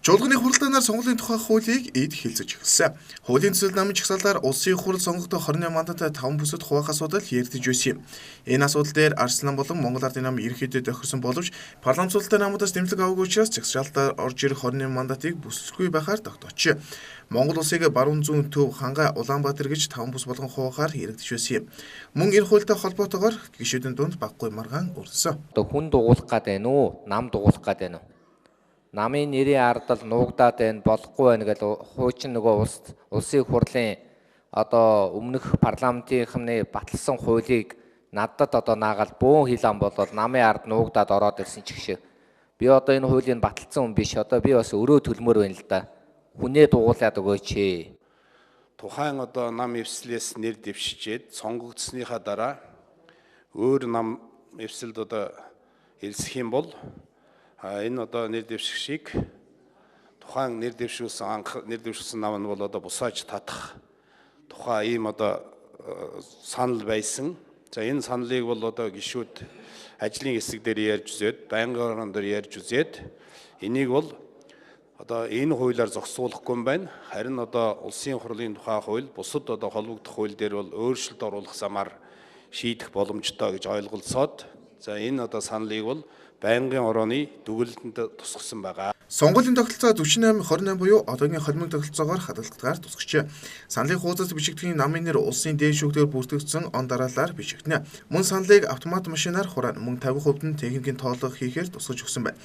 Чуулганы хуралдаанаар сонгуулийн тухай хуулийг эд хэлцэж эхэлсэн. Хуулийн төсөл намын чагсаалаар улсын хурал сонгогдох 28 мандаттай 5 бүсэд хуваах асуудал яригдж байсан юм. Энэ асуудал дээр Арслан болон Монгол Ардын нам ерөнхийдөө тохирсон боловч парламент цуглалтай намуудаас дэмжлэг аваагүй учраас чагсаалтаар орж ирэх 28 мандатыг бүсэлгүй байхаар тогтооч. Монгол улсыг баруун зүүн төв Хангай Улаанбаатар гэж 5 бүс болгон хуваахаар яригдж байсан юм. Мөн энэ хуультай холбоотойгоор гишүүдийн дунд баггүй маргаан өрсөн. Хүн дугуулах гэдэг нь үү? Нам дугуулах гэдэг нь үү? Намын нэрийн ардал нуугдаад байна, болохгүй байна гэж хуучин нөгөө улсын хурлын өмнөх парламентынхны баталсан хуулийг надад наагаад бөөн хилэн болоод намын ард нуугдаад ороод ирсэн ч гэх шиг. Би энэ хуулийн баталсан хүн биш. Би бас өрөө төлмөр байна л да. Хүнээ дугуулад өгөөч ээ. Тухайн нам эвслээс нэр дэвшижээд сонгогдсныхаа дараа өөр нам эвсэлд ирсэх юм бол энэ нэр дэвшигшийг тухайн нэр дэвшүүлсэн нам нь бол бусааж татах тухайн ийм санал байсан. За энэ саналыг бол гишүүд ажлын хэсэг дээр ярьж үзээд, байнгын орон дээр ярьж үзээд энийг бол энэ хуулиар зогсуулахгүй юм байна. Харин улсын хурлын тухай хууль, бусад холбогдох хууль дээр бол өөрчлөлт оруулах замаар шийдэх боломжтой гэж ойлголцоод за энэ саналыг бол байнгын орооны дүгнэлтэнд тусгасан байгаа. Сонгуулийн тогтолцоо 48-28 буюу одоогийн холимог тогтолцоогоор хадгалагдгаар тусгажээ. Саналын хуудас бичигдэхүүний намын нэр улсын дээд шүүгтээр бүртгэгдсэн он дараалалаар бичигдэнэ. Мөн саналыг автомат машинаар хураана. Мөн 50% нь техникийн тоолго хийхээр тусгаж өгсөн байна.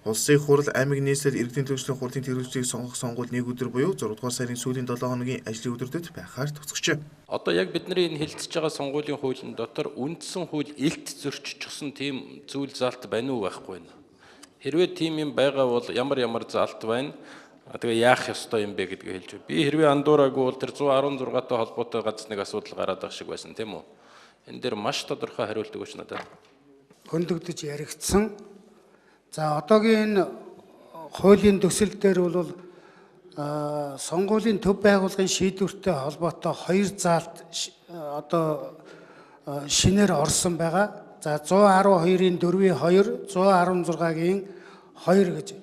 Улсын хурал аймаг нийслэл иргэдийн төлөвшлийн хурлын тэргүүлжийг сонгох сонгуул 1 өдөр буюу 6 дугаар сарын сүүлийн 7 хоногийн ажлын өдрүүдэд байхаар тусгажээ. Яг бидний энэ хэлцэж байгаа сонгуулийн хуулийн дотор үндсэн хууль илт зөрчижсэн тийм зүйл заалт байна уу байхгүй байна. Хэрвээ тийм юм байгаа бол ямар заалт байна? Тэгээ яах ёстой юм бэ гэдгийг хэлж байна. Би хэрвээ андуураагүй бол тэр 116-тай холбоотой ганц нэг асуудал гараад байгаа шиг байсан тийм үү? Энэ дээр маш тодорхой хариулт өгөөч надад. Хөндөгдөж яригдсан. За одоогийн хуулийн төсөл дээр бол сонгуулийн төв байгууллагын шийдвэртэй холбоотой 2 заалт шинээр орсон байгаа. За 112-ийн 4-ийн 2, 116-гийн 2 гэж.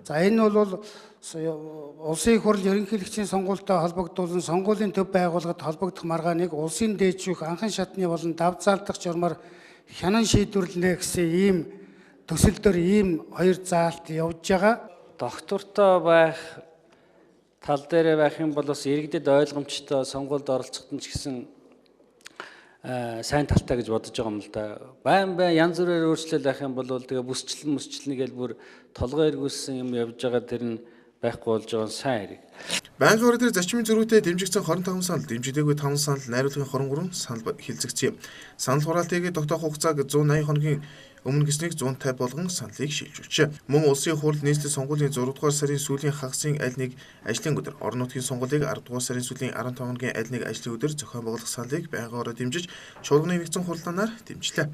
За энэ бол улсын хурал ерөнхийлөгчийн сонгуультай холбогдуулан сонгуулийн төв байгууллагад холбогдох маргааныг улсын дээд шүүх анхан шатны болон давзаалдах журмаар хянан шийдвэрлэнэ гэсэн ийм төсөлдөр ийм 2 заалт явж байгаа. Доктортой байх тал дээр байх юм бол бас иргэдэд ойлгомжтой сонгуульд оролцоход ч гэсэн сайн талтай гэж бодож байгаа юм л да. Байн янз бүрээр өөрчлөлт байх юм бол тэгээ бүсчлэн гээл бүр толгой эргүүлсэн юм явж байгаа тэр нь байхгүй болж байгаа нь сайн хэрэг. Байнгын орон дээр зарчмын зөрүүтэй дэмжигдсэн 25 санал, дэмжигдээгүй 5 санал, найруулгын 23 санал хэлцэгдсэн юм. Санал хураалтыг тогтоох хугацааг 180 хоногийн өмнө гэснийг 150 болгон саналыг шилжүүлжээ. Мөн улсын хурал нийслэл сонгуулийн 6 дугаар сарын сүүлийн хагасын аль нэг ажлын өдөр, орон нутгийн сонгуулийг 10 дугаар сарын сүүлийн 15 хоногийн аль нэг ажлын өдөр зохион байгуулах саналыг байнгын орон дэмжиж, чуулганы нэгдсэн хуралдаанаар дэмжлээ.